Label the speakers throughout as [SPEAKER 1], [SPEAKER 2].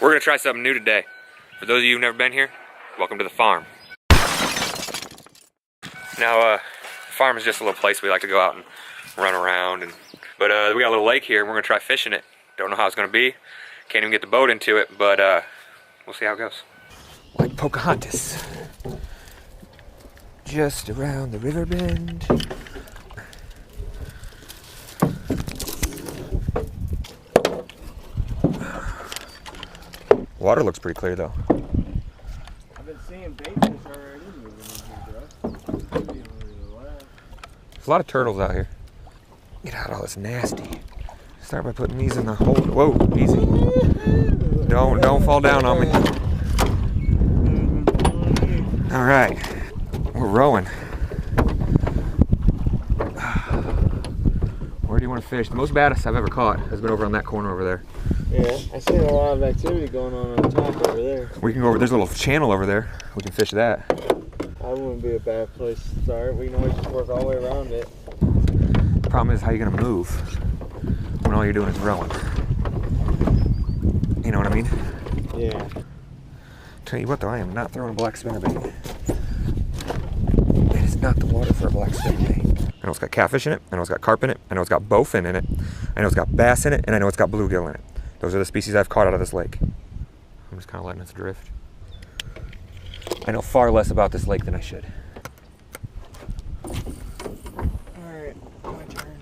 [SPEAKER 1] We're gonna try something new today. For those of you who've never been here, welcome to the farm. Now, the farm is just a little place we like to go out and run around. But we got a little lake here, and we're gonna try fishing it. Don't know how it's gonna be. Can't even get the boat into it, but we'll see how it goes. Like Pocahontas. Just around the river bend. Water looks pretty clear though.
[SPEAKER 2] I've been seeing bait fish already moving in here, bro.
[SPEAKER 1] There's a lot of turtles out here. Get out all this nasty. Start by putting these in the hole. Whoa, easy. Don't fall down on me. All right, we're rowing. Where do you want to fish? The most baddest I've ever caught has been over on that corner over there.
[SPEAKER 2] Yeah, I see a lot of activity going on top over there.
[SPEAKER 1] We can go over, there's a little channel over there. We can fish that.
[SPEAKER 2] That wouldn't be a bad place to start. We can always just work all the way around it.
[SPEAKER 1] The problem is how you're gonna move when all you're doing is rowing. You know what I mean?
[SPEAKER 2] Yeah.
[SPEAKER 1] Tell you what though, I am not throwing a black spinnerbait. It is not the water for a black spinnerbait. I know it's got catfish in it, I know it's got carp in it, I know it's got bowfin in it, I know it's got bass in it, and I know it's got bluegill in it. Those are the species I've caught out of this lake. I'm just kind of letting this drift. I know far less about this lake than I should.
[SPEAKER 2] Alright, my turn.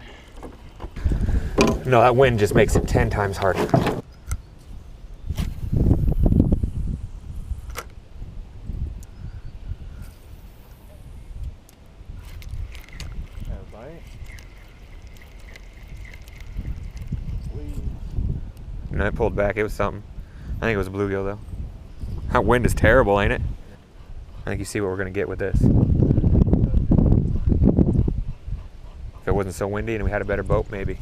[SPEAKER 1] No, that wind just makes it 10 times harder.
[SPEAKER 2] Have a bite?
[SPEAKER 1] And I pulled back, it was something. I think it was a bluegill though. That wind is terrible, ain't it? I think you see what we're gonna get with this. If it wasn't so windy and we had a better boat, maybe.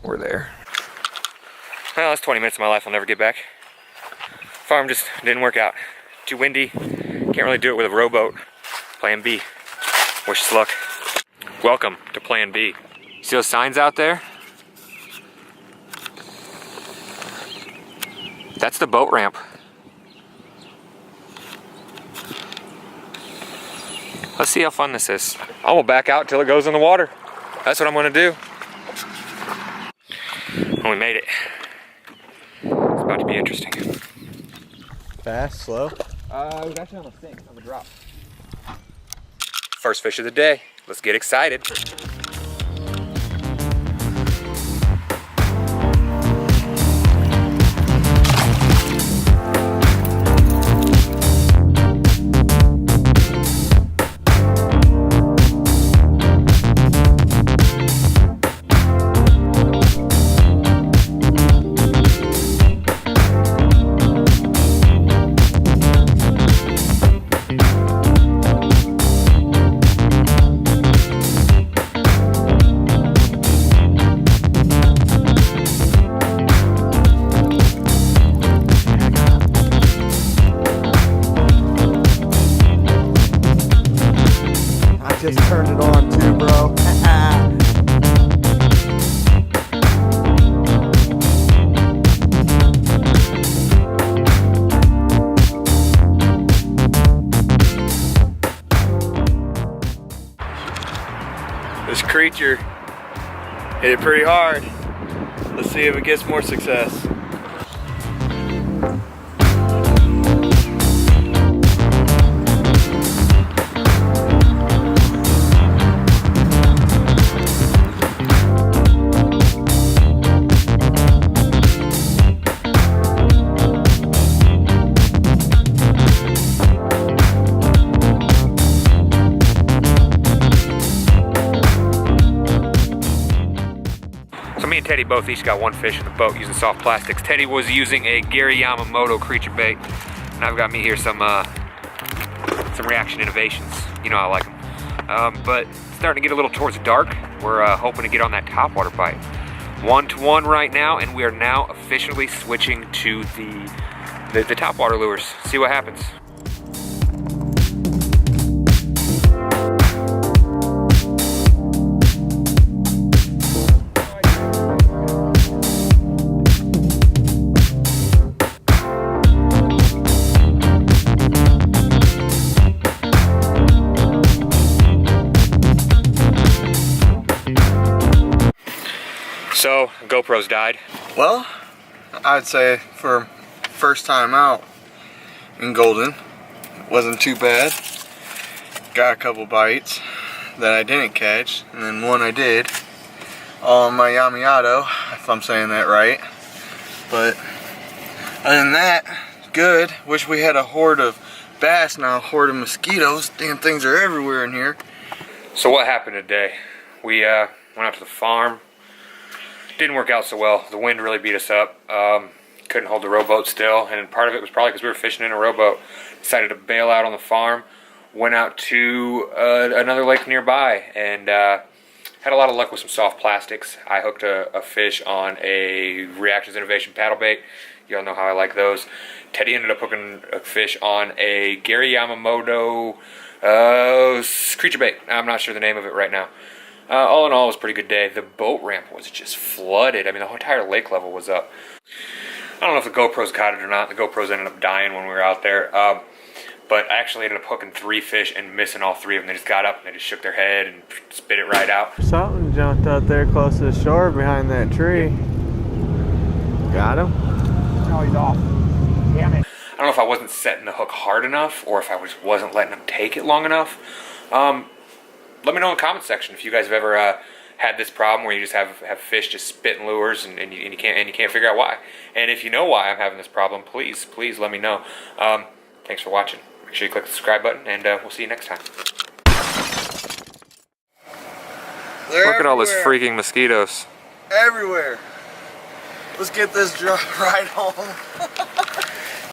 [SPEAKER 1] We're there. Well, that's 20 minutes of my life I'll never get back. Farm just didn't work out. Too windy. Can't really do it with a rowboat. Plan B. Wish us luck. Welcome to Plan B. See those signs out there? That's the boat ramp. Let's see how fun this is. I'm gonna back out till it goes in the water. That's what I'm gonna do. And we made it. It's about to be interesting.
[SPEAKER 2] Fast, slow?
[SPEAKER 1] It was actually on the sink, on the drop. First fish of the day. Let's get excited.
[SPEAKER 2] Just turned it on too, bro. This creature hit it pretty hard. Let's see if it gets more success.
[SPEAKER 1] Me and Teddy both each got one fish in the boat using soft plastics. Teddy was using a Gary Yamamoto creature bait, and I've got me here some Reaction Innovations. You know I like them. But starting to get a little towards dark. We're hoping to get on that topwater bite. 1-to-1 right now, and we are now officially switching to the topwater lures. See what happens. So, GoPro's died.
[SPEAKER 2] Well, I'd say for first time out in Golden, wasn't too bad. Got a couple bites that I didn't catch, and then one I did. All on my Yamato, if I'm saying that right. But other than that, good. Wish we had a horde of bass, now a horde of mosquitoes. Damn things are everywhere in here.
[SPEAKER 1] So what happened today? We went out to the farm. Didn't work out so well. The wind really beat us up. Couldn't hold the rowboat still, and part of it was probably because we were fishing in a rowboat. Decided to bail out on the farm. Went out to another lake nearby, and had a lot of luck with some soft plastics. I hooked a fish on a Reactions Innovation paddle bait. You all know how I like those. Teddy ended up hooking a fish on a Gary Yamamoto creature bait. I'm not sure the name of it right now. All in all, it was a pretty good day. The boat ramp was just flooded. I mean, the whole entire lake level was up. I don't know if the GoPros got it or not. The GoPros ended up dying when we were out there. But I actually ended up hooking 3 fish and missing all 3 of them. They just got up and they just shook their head and spit it right out.
[SPEAKER 2] Something jumped out there close to the shore behind that tree. Got him?
[SPEAKER 3] No, he's off. Damn it.
[SPEAKER 1] I don't know if I wasn't setting the hook hard enough or if I wasn't letting them take it long enough. Let me know in the comment section if you guys have ever had this problem where you just have fish just spitting lures and you can't figure out why. And if you know why I'm having this problem, please let me know. Thanks for watching. Make sure you click the subscribe button, and we'll see you next time. Look at all those freaking mosquitoes.
[SPEAKER 2] Everywhere. Let's get this right home.